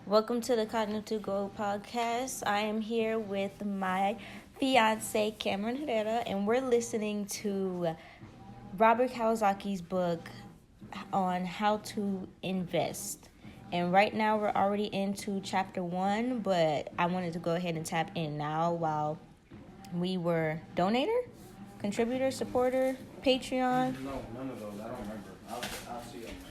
Welcome to the Cognitive Growth Podcast. I am here with my fiance, Cameron Herrera, and we're listening to Robert Kiyosaki's book on how to invest. And right now we're already into chapter 1, but I wanted to go ahead and tap in now while we were donator, contributor, supporter, Patreon. No, none of those. I don't remember. I'll see you on Monday.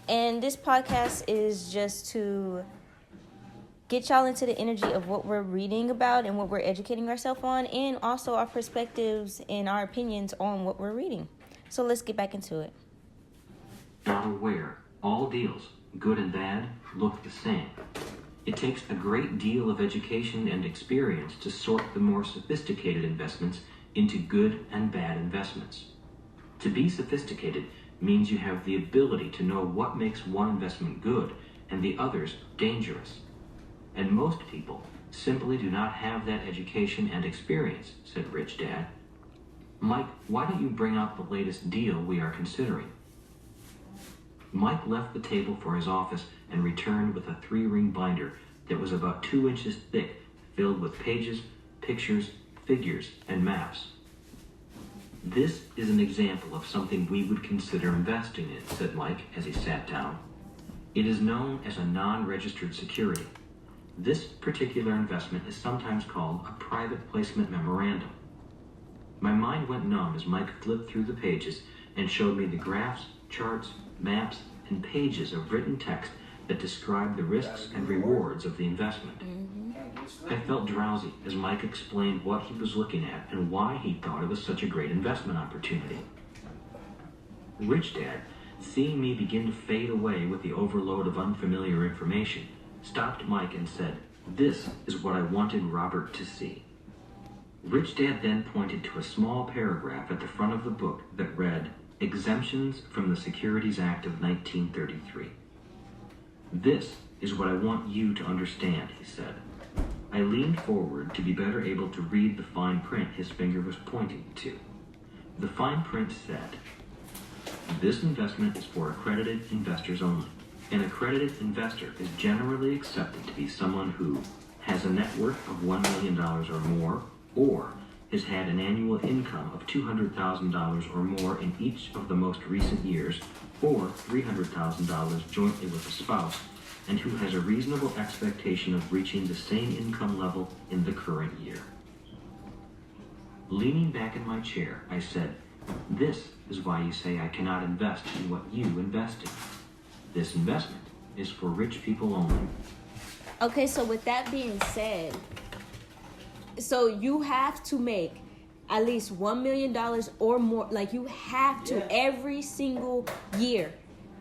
And this podcast is just to get y'all into the energy of what we're reading about and what we're educating ourselves on, and also our perspectives and our opinions on what we're reading. So let's get back into it. Are aware all deals, good and bad, look the same. It takes a great deal of education and experience to sort the more sophisticated investments into good and bad investments. To be sophisticated means you have the ability to know what makes one investment good and the others dangerous. And most people simply do not have that education and experience, said Rich Dad. Mike, why don't you bring up the latest deal we are considering? Mike left the table for his office and returned with a 3-ring binder that was about 2 inches thick, filled with pages, pictures, figures, and maps. This is an example of something we would consider investing in, said Mike as he sat down. It is known as a non-registered security. This particular investment is sometimes called a private placement memorandum. My mind went numb as Mike flipped through the pages and showed me the graphs, charts, maps, and pages of written text that described the risks and rewards of the investment. I felt drowsy as Mike explained what he was looking at and why he thought it was such a great investment opportunity. Rich Dad, seeing me begin to fade away with the overload of unfamiliar information, stopped Mike and said, "This is what I wanted Robert to see." Rich Dad then pointed to a small paragraph at the front of the book that read, "Exemptions from the Securities Act of 1933. "This is what I want you to understand," he said. I leaned forward to be better able to read the fine print his finger was pointing to. The fine print said, "This investment is for accredited investors only. An accredited investor is generally accepted to be someone who has a net worth of $1 million or more, or has had an annual income of $200,000 or more in each of the most recent years, or $300,000 jointly with a spouse, and who has a reasonable expectation of reaching the same income level in the current year." Leaning back in my chair, I said, "This is why you say I cannot invest in what you invest in. This investment is for rich people only." Okay, so with that being said, so you have to make at least $1 million or more. Like, you have to every single year.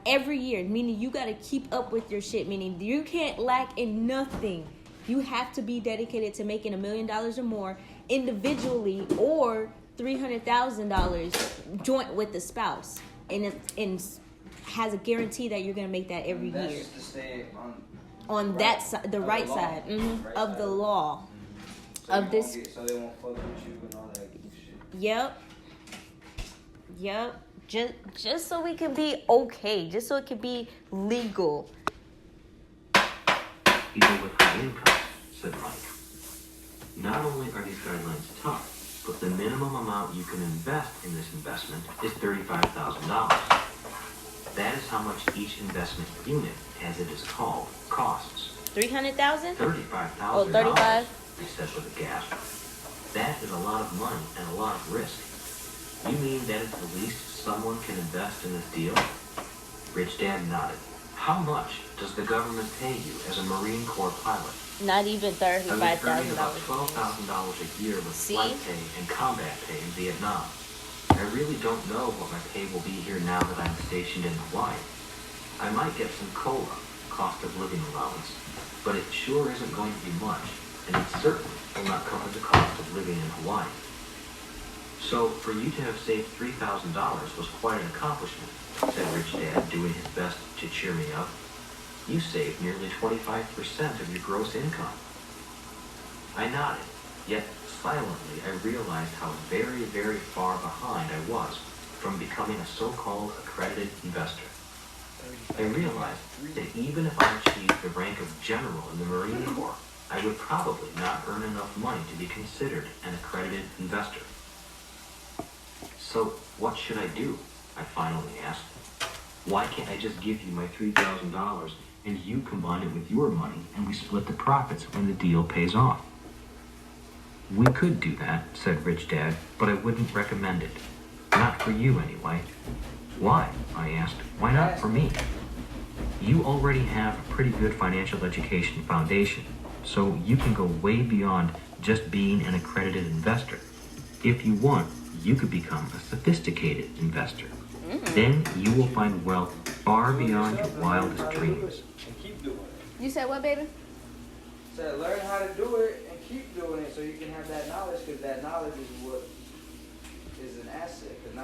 Every year, meaning you got to keep up with your shit, meaning you can't lack in nothing. You have to be dedicated to making $1 million or more individually, or $300,000 joint with the spouse, and has a guarantee that you're going to make that every year. Just to stay on right, that side, the right side, right of side. the law. So Of this. So they won't fuck with you and all that good shit. Yep. Just so we can be okay, just so it can be legal. "People with high incomes," said Mike. "Not only are these guidelines tough, but the minimum amount you can invest in this investment is $35,000. That is how much each investment unit, as it is called, costs." 300,000? $35,000. Oh, 35? He said with a gasp. "That is a lot of money and a lot of risk. You mean that is the least someone can invest in this deal?" Rich Dad nodded. "How much does the government pay you as a Marine Corps pilot?" Not even I was earning about $35,000. $12,000 a year with See? flight pay and combat pay in Vietnam. I really don't know what my pay will be here now that I'm stationed in Hawaii. I might get some COLA, cost of living allowance, but it sure isn't going to be much, and it certainly will not cover the cost of living in Hawaii. So for you to have saved $3,000 was quite an accomplishment, said Rich Dad, doing his best to cheer me up. You saved nearly 25% of your gross income. I nodded, yet silently I realized how very, very far behind I was from becoming a so-called accredited investor. I realized that even if I achieved the rank of general in the Marine Corps, I would probably not earn enough money to be considered an accredited investor. So what should I do? I finally asked. Why can't I just give you my $3,000 and you combine it with your money and we split the profits when the deal pays off? We could do that, said Rich Dad, but I wouldn't recommend it. Not for you anyway. Why? I asked. Why not for me? You already have a pretty good financial education foundation, so you can go way beyond just being an accredited investor. If you want, you could become a sophisticated investor. Then you will find wealth far beyond your wildest dreams. And keep doing it. You said what, baby? So learn how to do it and keep doing it so you can have that knowledge, because that knowledge is what is an asset. Because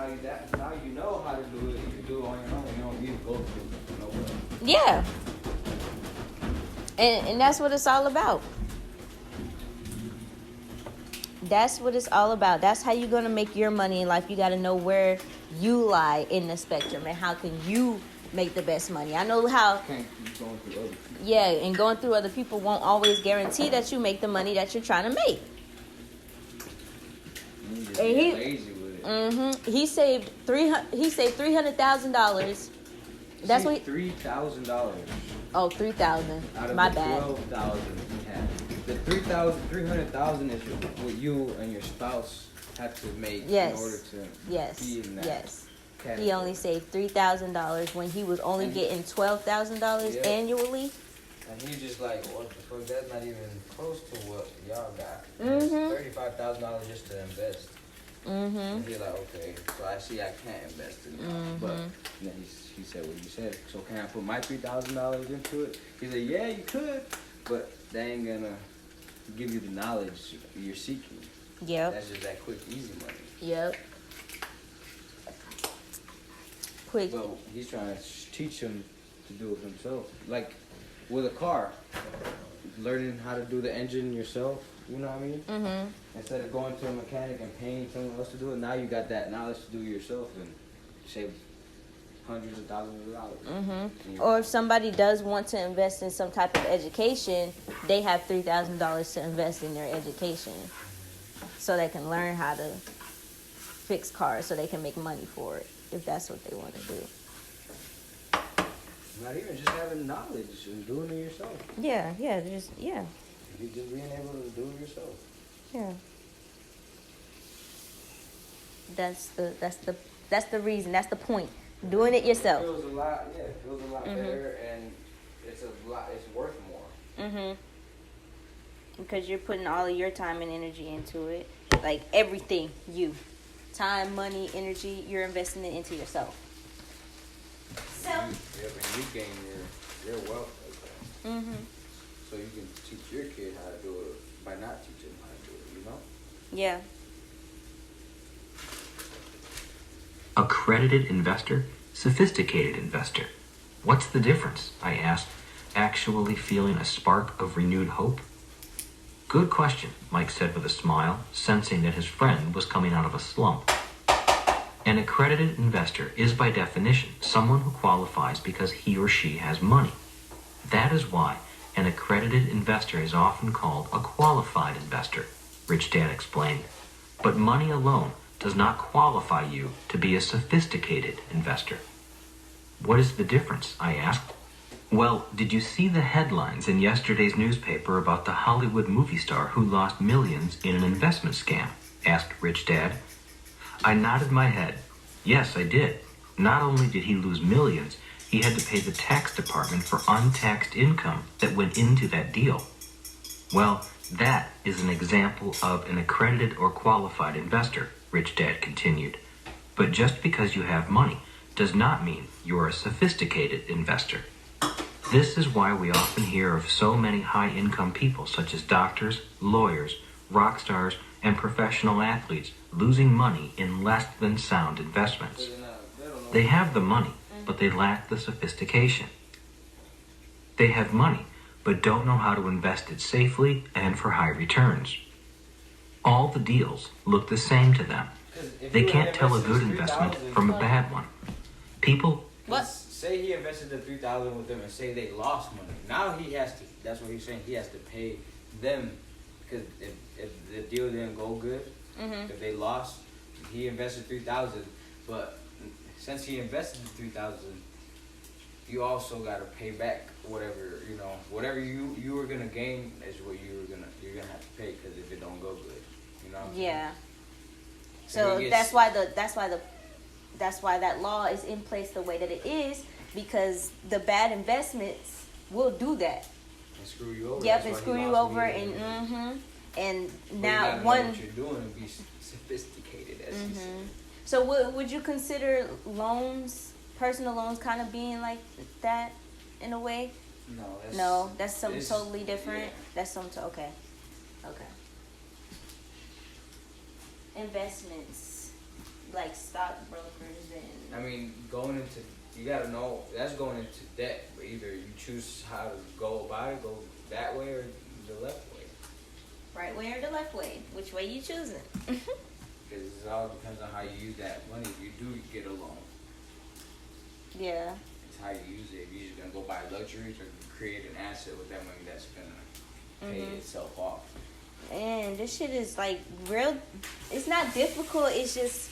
now you know how to do it. You can do it on your own. You don't need to go through nowhere. Yeah. And that's what it's all about. That's what it's all about. That's how you're going to make your money in life. You got to know where you lie in the spectrum and how can you make the best money. I know how. Can't keep going through other people. Yeah, and going through other people won't always guarantee that you make the money that you're trying to make. You just And get he- lazy with it. He saved $300,000. That's what. $3,000 Oh, $3,000. out of My the bad. $12,000 he had. The $300,000 is what you and your spouse have to make Yes. in order to Yes. be in that Yes. category. He only saved $3,000 when he was only And- getting $12,000 Yeah. annually. And he's just like, what the fuck? That's not even close to what y'all got. Mhm. $35,000 just to invest. And he's like, okay, so I see I can't invest in that. But then he said what he said. So can I put my $3,000 into it? He said, yeah, you could, but that ain't gonna give you the knowledge you're seeking. Yep. That's just that quick, easy money. Yep. Quick. But he's trying to teach him to do it himself. Like with a car, learning how to do the engine yourself. You know what I mean? Mm-hmm. Instead of going to a mechanic and paying someone else to do it, now you got that knowledge to do it yourself and save hundreds of thousands of dollars. Mm-hmm. Or if somebody does want to invest in some type of education, they have $3,000 to invest in their education, so they can learn how to fix cars, so they can make money for it if that's what they want to do. Not even just having knowledge and doing it yourself. Yeah. You Just being able to do it yourself. Yeah. That's the reason. That's the point. Doing it yourself. It feels a lot better, and it's worth more. Mm-hmm. Because you're putting all of your time and energy into it. Like everything, time, money, energy, you're investing it into yourself. So. Yeah, when you gain your wealth like that. Mm-hmm. So you can teach your kid how to do it by not teaching them how to do it, you know? Yeah. Accredited investor, sophisticated investor. What's the difference? I asked, actually feeling a spark of renewed hope. Good question, Mike said with a smile, sensing that his friend was coming out of a slump. An accredited investor is by definition someone who qualifies because he or she has money. That is why an accredited investor is often called a qualified investor, Rich Dad explained. But money alone does not qualify you to be a sophisticated investor. What is the difference? I asked. Well, did you see the headlines in yesterday's newspaper about the Hollywood movie star who lost millions in an investment scam? Asked Rich Dad. I nodded my head. Yes, I did. Not only did he lose millions, he had to pay the tax department for untaxed income that went into that deal. Well, that is an example of an accredited or qualified investor, Rich Dad continued. But just because you have money does not mean you are a sophisticated investor. This is why we often hear of so many high-income people such as doctors, lawyers, rock stars, and professional athletes losing money in less than sound investments. They have the money, but they lack the sophistication. They have money, but don't know how to invest it safely and for high returns. All the deals look the same to them. They can't tell a good investment from a bad one. People What? Say he invested the $3,000 with them, and say they lost money. Now he has to. That's what he's saying. He has to pay them because if the deal didn't go good, if they lost, he invested $3,000. But since he invested the $3,000, you also gotta pay back whatever whatever you were gonna gain is what you're gonna have to pay because if it don't go good, you know. What I'm saying? So that's why that law is in place the way that it is, because the bad investments will do that. And screw you over. Yep, and screw you over, and and now know one. what you're doing and be sophisticated, as you said. So would you consider loans, personal loans, kind of being like that in a way? No, that's something totally different. Yeah. That's something okay. Investments like stockbrokers and. I mean, you gotta know that's going into debt. But either you choose how to go about it, go that way or the left way. Right way or the left way? Which way you choosing? Because it all depends on how you use that money. If you do get a loan, Yeah. it's how you use it. If you're just gonna go buy luxuries or create an asset with that money that's gonna pay itself off. And this shit is like real. It's not difficult. It just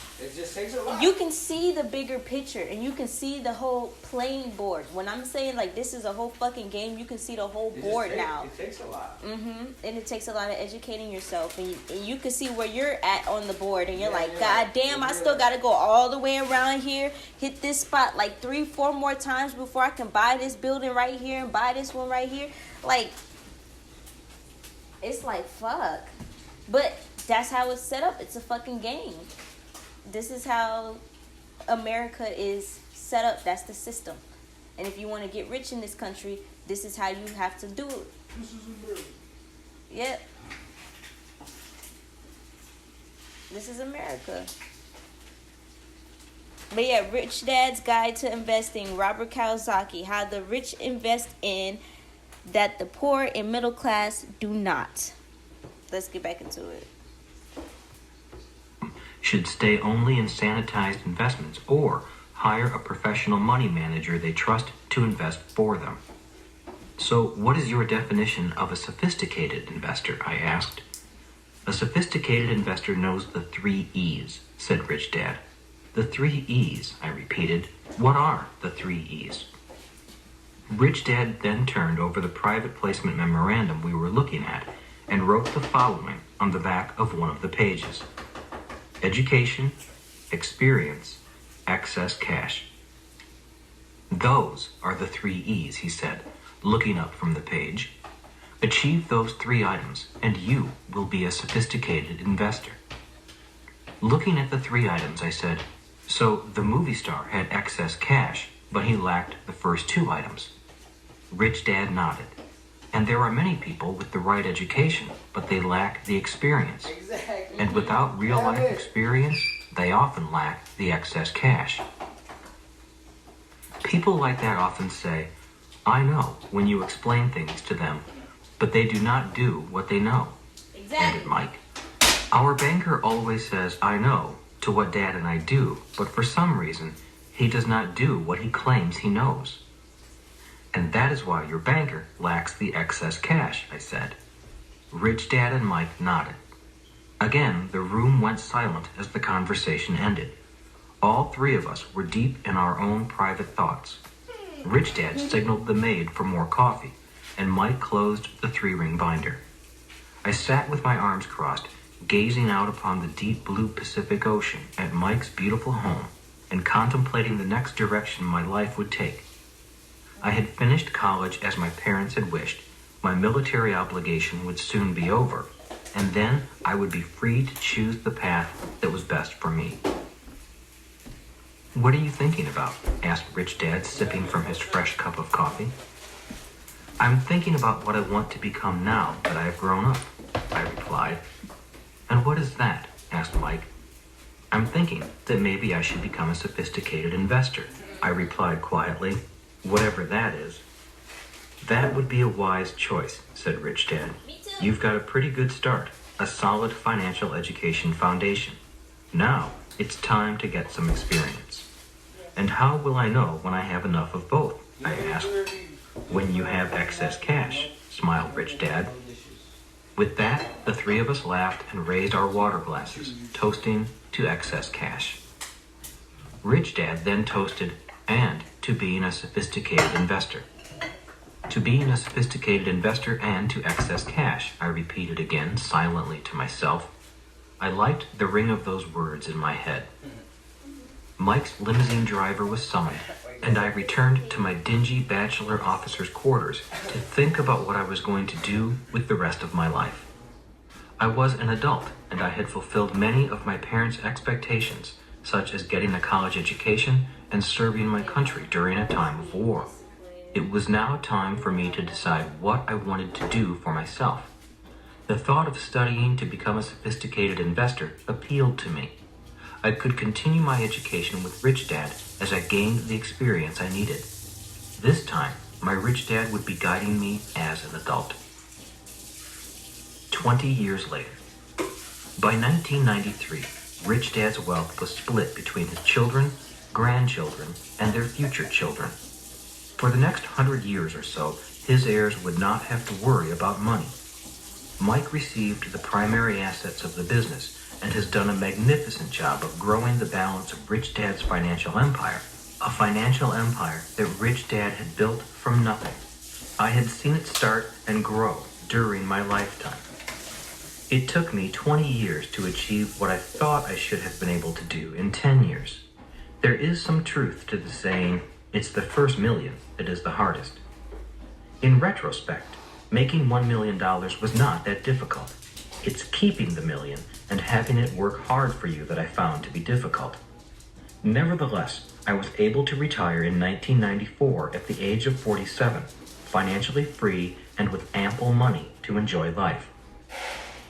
takes a lot. you can see the bigger picture and you can see the whole playing board. When I'm saying like this is a whole fucking game, you can see the whole board now. It takes a lot. And it takes a lot of educating yourself, and you can see where you're at on the board, and you're like, God damn, I still got to go all the way around here, hit this spot like 3-4 more times before I can buy this building right here and buy this one right here. Like, it's like, fuck. But that's how it's set up. It's a fucking game. This is how America is set up. That's the system. And if you want to get rich in this country, this is how you have to do it. This is America. Yep. This is America. But yeah, Rich Dad's Guide to Investing, Robert Kiyosaki, how the rich invest in that the poor and middle class do not. Let's get back into it. Should stay only in sanitized investments or hire a professional money manager they trust to invest for them. So, what is your definition of a sophisticated investor? I asked. A sophisticated investor knows the 3 E's, said Rich Dad. The 3 E's, I repeated. What are the 3 E's? Rich Dad then turned over the private placement memorandum we were looking at and wrote the following on the back of one of the pages. Education, experience, excess cash. Those are the 3 E's, he said, looking up from the page. Achieve those 3 items, and you will be a sophisticated investor. Looking at the 3 items, I said, so the movie star had excess cash, but he lacked the first 2 items. Rich Dad nodded. And there are many people with the right education, but they lack the experience. Exactly. And without real-life experience, they often lack the excess cash. People like that often say, I know, when you explain things to them, but they do not do what they know. Exactly. Added Mike. Our banker always says, I know, to what Dad and I do, but for some reason, he does not do what he claims he knows. And that is why your banker lacks the excess cash, I said. Rich Dad and Mike nodded. Again, the room went silent as the conversation ended. All 3 of us were deep in our own private thoughts. Rich Dad signaled the maid for more coffee, and Mike closed the 3-ring binder. I sat with my arms crossed, gazing out upon the deep blue Pacific Ocean at Mike's beautiful home, and contemplating the next direction my life would take. I had finished college as my parents had wished. My military obligation would soon be over, and then I would be free to choose the path that was best for me. What are you thinking about? Asked Rich Dad, sipping from his fresh cup of coffee. I'm thinking about what I want to become now that I have grown up, I replied. And what is that? Asked Mike. I'm thinking that maybe I should become a sophisticated investor, I replied quietly. Whatever that is. That would be a wise choice, said Rich Dad. Me too. You've got a pretty good start, a solid financial education foundation. Now, it's time to get some experience. And how will I know when I have enough of both? I asked. When you have excess cash, smiled Rich Dad. With that, the three of us laughed and raised our water glasses, toasting to excess cash. Rich Dad then toasted, and to being a sophisticated investor. To being a sophisticated investor and to excess cash, I repeated again silently to myself. I liked the ring of those words in my head. Mike's limousine driver was summoned, and I returned to my dingy bachelor officer's quarters to think about what I was going to do with the rest of my life. I was an adult, and I had fulfilled many of my parents' expectations, such as getting a college education and serving my country during a time of war. It was now time for me to decide what I wanted to do for myself. The thought of studying to become a sophisticated investor appealed to me. I could continue my education with Rich Dad as I gained the experience I needed. This time, my Rich Dad would be guiding me as an adult. 20 years later. By 1993, Rich Dad's wealth was split between his children, grandchildren, and their future children. For the next 100 years or so, his heirs would not have to worry about money. Mike received the primary assets of the business and has done a magnificent job of growing the balance of Rich Dad's financial empire, a financial empire that Rich Dad had built from nothing. I had seen it start and grow during my lifetime. It took me 20 years to achieve what I thought I should have been able to do in 10 years. There is some truth to the saying, it's the first million that is the hardest. In retrospect, making $1 million was not that difficult. It's keeping the million and having it work hard for you that I found to be difficult. Nevertheless, I was able to retire in 1994 at the age of 47, financially free and with ample money to enjoy life.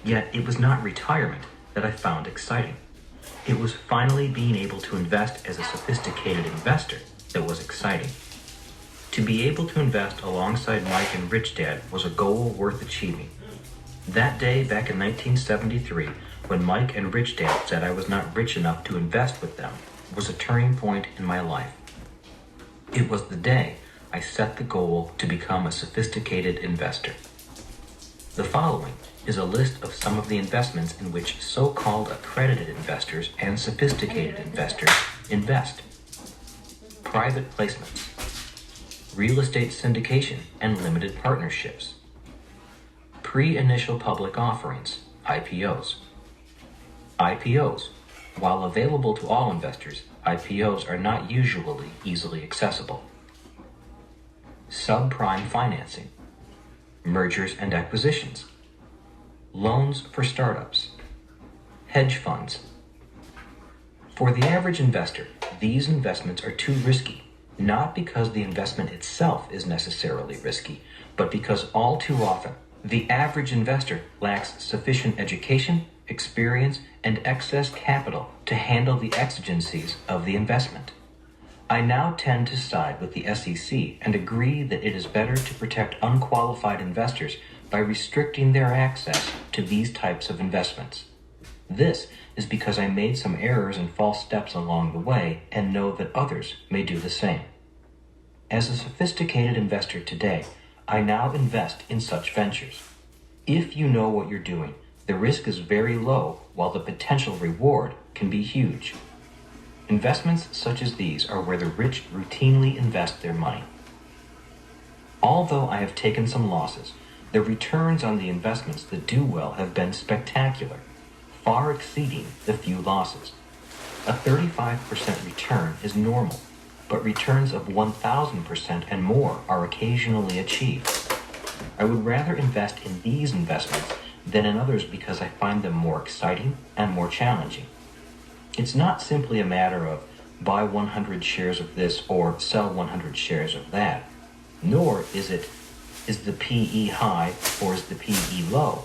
Yet it was not retirement that I found exciting. It was finally being able to invest as a sophisticated investor that was exciting. To be able to invest alongside Mike and Rich Dad was a goal worth achieving. That day back in 1973, when Mike and Rich Dad said I was not rich enough to invest with them, was a turning point in my life. It was the day I set the goal to become a sophisticated investor. The following is a list of some of the investments in which so-called accredited investors and sophisticated investors invest. Private placements, real estate syndication and limited partnerships, pre-initial public offerings, IPOs. IPOs. While available to all investors, IPOs are not usually easily accessible. Subprime financing, mergers and acquisitions, loans for startups, hedge funds. For the average investor, these investments are too risky, not because the investment itself is necessarily risky, but because all too often, the average investor lacks sufficient education, experience, and excess capital to handle the exigencies of the investment. I now tend to side with the SEC and agree that it is better to protect unqualified investors by restricting their access to these types of investments. This is because I made some errors and false steps along the way and know that others may do the same. As a sophisticated investor today, I now invest in such ventures. If you know what you're doing, the risk is very low while the potential reward can be huge. Investments such as these are where the rich routinely invest their money. Although I have taken some losses, the returns on the investments that do well have been spectacular, far exceeding the few losses. A 35% return is normal, but returns of 1,000% and more are occasionally achieved. I would rather invest in these investments than in others because I find them more exciting and more challenging. It's not simply a matter of buy 100 shares of this or sell 100 shares of that, nor is the PE high or is the PE low.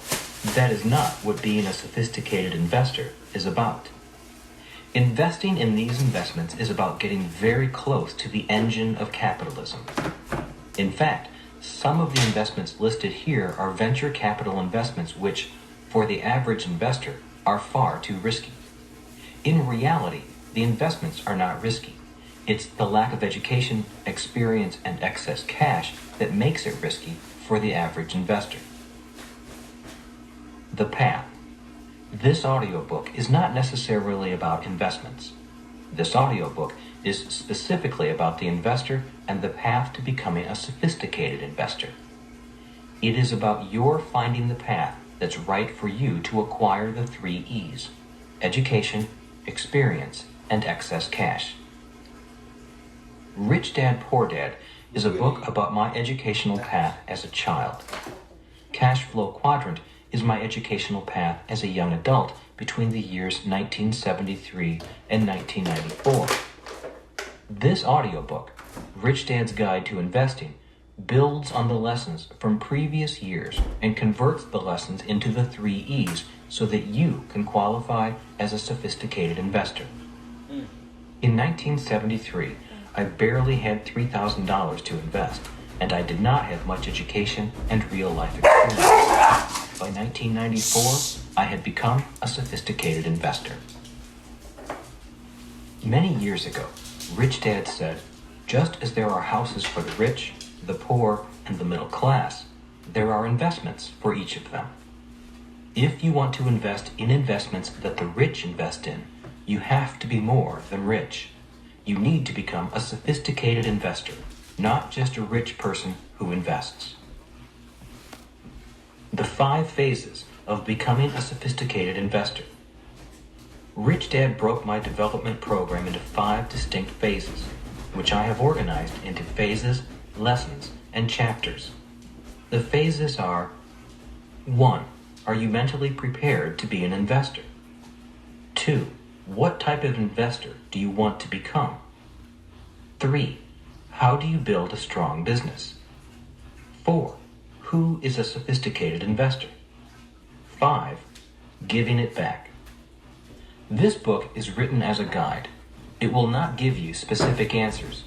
That is not what being a sophisticated investor is about. Investing in these investments is about getting very close to the engine of capitalism. In fact, some of the investments listed here are venture capital investments which, for the average investor, are far too risky. In reality, the investments are not risky. It's the lack of education, experience, and excess cash that makes it risky for the average investor. The Path. This audiobook is not necessarily about investments. This audiobook is specifically about the investor and the path to becoming a sophisticated investor. It is about your finding the path that's right for you to acquire the 3 E's: education, experience, and excess cash. Rich Dad, Poor Dad is a book about my educational path as a child. Cash Flow Quadrant is my educational path as a young adult between the years 1973 and 1994. This audiobook, Rich Dad's Guide to Investing, builds on the lessons from previous years and converts the lessons into the 3 E's so that you can qualify as a sophisticated investor. In 1973, I barely had $3,000 to invest, and I did not have much education and real-life experience. By 1994, I had become a sophisticated investor. Many years ago, Rich Dad said, just as there are houses for the rich, the poor, and the middle class, there are investments for each of them. If you want to invest in investments that the rich invest in, you have to be more than rich. You need to become a sophisticated investor, not just a rich person who invests. The 5 phases of becoming a sophisticated investor. Rich Dad broke my development program into 5 distinct phases, which I have organized into phases, lessons, and chapters. The phases are: 1. Are you mentally prepared to be an investor? 2. What type of investor do you want to become? 3. How do you build a strong business? 4. Who is a sophisticated investor? 5. Giving it back. This book is written as a guide. It will not give you specific answers.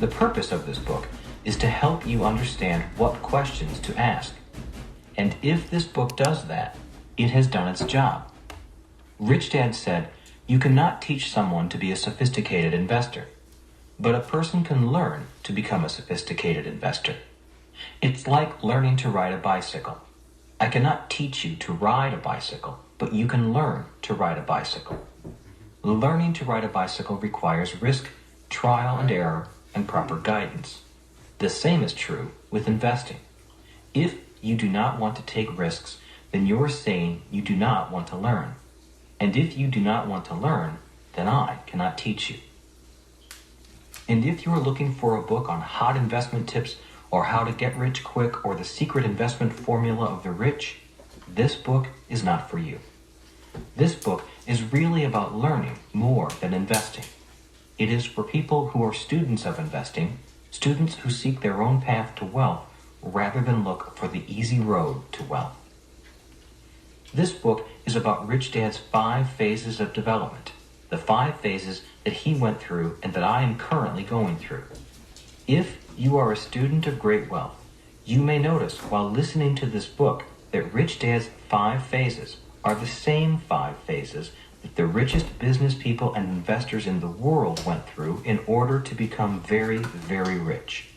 The purpose of this book is to help you understand what questions to ask. And if this book does that, it has done its job. Rich Dad said, you cannot teach someone to be a sophisticated investor, but a person can learn to become a sophisticated investor. It's like learning to ride a bicycle. I cannot teach you to ride a bicycle, but you can learn to ride a bicycle. Learning to ride a bicycle requires risk, trial and error, and proper guidance. The same is true with investing. If you do not want to take risks, then you're saying you do not want to learn. And if you do not want to learn, then I cannot teach you. And if you are looking for a book on hot investment tips or how to get rich quick or the secret investment formula of the rich, this book is not for you. This book is really about learning more than investing. It is for people who are students of investing, students who seek their own path to wealth rather than look for the easy road to wealth. This book is about Rich Dad's 5 phases of development, the 5 phases that he went through and that I am currently going through. If you are a student of great wealth, you may notice while listening to this book that Rich Dad's 5 phases are the same 5 phases that the richest business people and investors in the world went through in order to become very, very rich.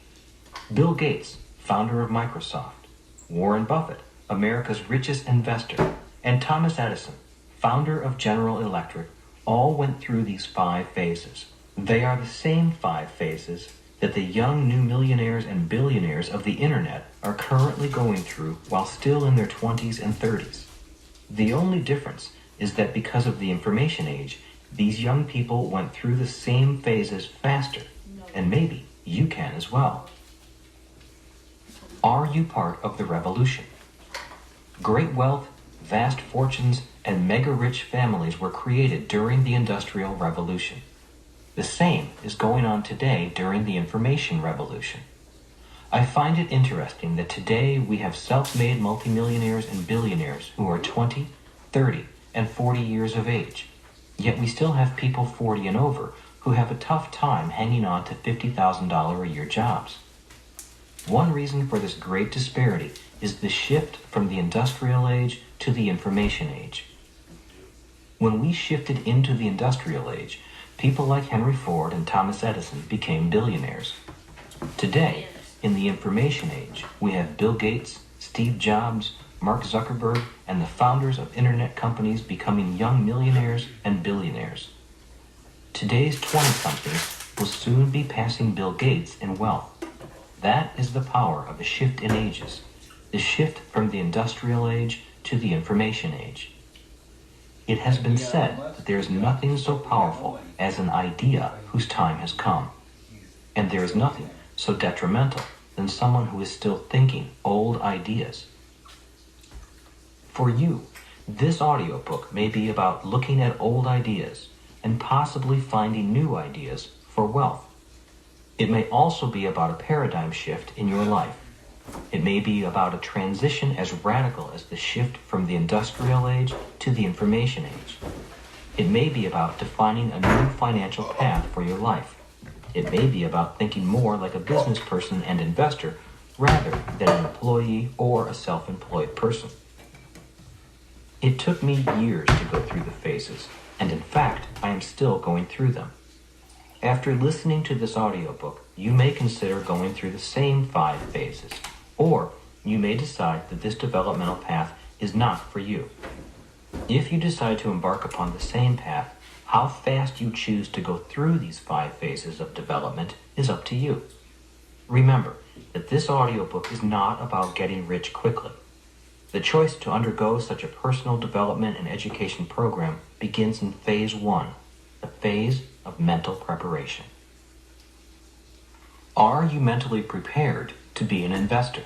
Bill Gates, founder of Microsoft, Warren Buffett, America's richest investor, and Thomas Edison, founder of General Electric, all went through these 5 phases. They are the same 5 phases that the young new millionaires and billionaires of the internet are currently going through while still in their 20s and 30s. The only difference is that because of the information age, these young people went through the same phases faster, and maybe you can as well. Are you part of the revolution? Great wealth, vast fortunes, and mega-rich families were created during the Industrial Revolution. The same is going on today during the Information Revolution. I find it interesting that today we have self-made multimillionaires and billionaires who are 20, 30, and 40 years of age. Yet we still have people 40 and over who have a tough time hanging on to $50,000 a year jobs. One reason for this great disparity is the shift from the industrial age to the information age. When we shifted into the industrial age, people like Henry Ford and Thomas Edison became billionaires. Today, in the information age, we have Bill Gates, Steve Jobs, Mark Zuckerberg, and the founders of internet companies becoming young millionaires and billionaires. Today's 20-somethings will soon be passing Bill Gates in wealth. That is the power of the shift in ages, the shift from the industrial age to the information age. It has been said that there is nothing so powerful as an idea whose time has come, and there is nothing so detrimental than someone who is still thinking old ideas. For you, this audiobook may be about looking at old ideas and possibly finding new ideas for wealth. It may also be about a paradigm shift in your life. It may be about a transition as radical as the shift from the industrial age to the information age. It may be about defining a new financial path for your life. It may be about thinking more like a business person and investor rather than an employee or a self-employed person. It took me years to go through the phases, and in fact, I am still going through them. After listening to this audiobook, you may consider going through the same 5 phases, or you may decide that this developmental path is not for you. If you decide to embark upon the same path, how fast you choose to go through these 5 phases of development is up to you. Remember that this audiobook is not about getting rich quickly. The choice to undergo such a personal development and education program begins in phase 1, the phase of mental preparation. Are you mentally prepared to be an investor?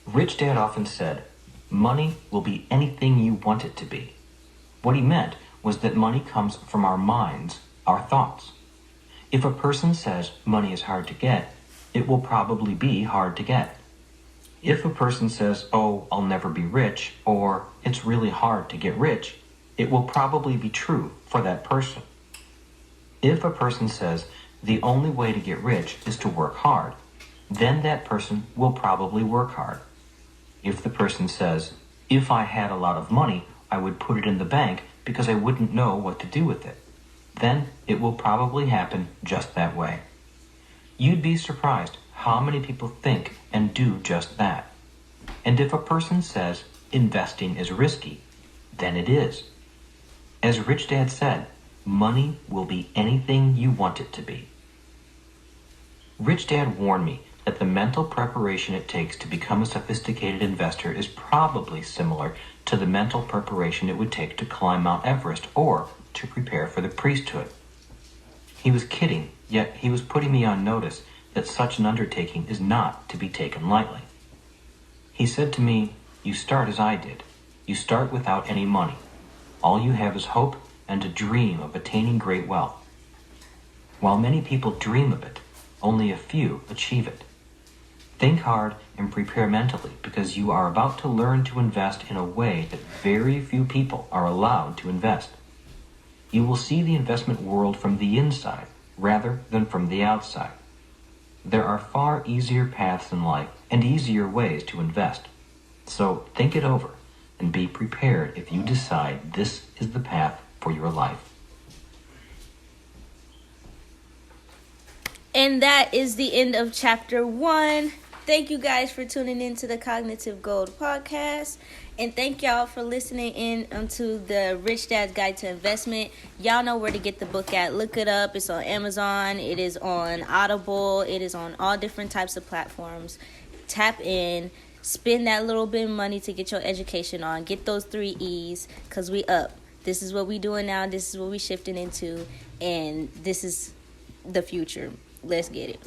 Rich Dad often said, money will be anything you want it to be. What he meant was that money comes from our minds, our thoughts. If a person says money is hard to get, it will probably be hard to get. If a person says, oh, I'll never be rich, or it's really hard to get rich, it will probably be true for that person. If a person says, the only way to get rich is to work hard, then that person will probably work hard. If the person says, if I had a lot of money, I would put it in the bank because I wouldn't know what to do with it, then it will probably happen just that way. You'd be surprised how many people think and do just that. And if a person says investing is risky, then it is. As Rich Dad said, money will be anything you want it to be. Rich Dad warned me that the mental preparation it takes to become a sophisticated investor is probably similar to the mental preparation it would take to climb Mount Everest or to prepare for the priesthood. He was kidding, yet he was putting me on notice that such an undertaking is not to be taken lightly. He said to me, you start as I did. You start without any money. All you have is hope and a dream of attaining great wealth. While many people dream of it, only a few achieve it. Think hard and prepare mentally because you are about to learn to invest in a way that very few people are allowed to invest. You will see the investment world from the inside rather than from the outside. There are far easier paths in life and easier ways to invest. So think it over and be prepared if you decide this is the path for your life. And that is the end of chapter 1. Thank you guys for tuning in to the Cognitive Gold podcast. And thank y'all for listening in to the Rich Dad's Guide to Investment. Y'all know where to get the book at. Look it up. It's on Amazon. It is on Audible. It is on all different types of platforms. Tap in. Spend that little bit of money to get your education on. Get those 3 E's because we up. This is what we doing now. This is what we shifting into. And this is the future. Let's get it.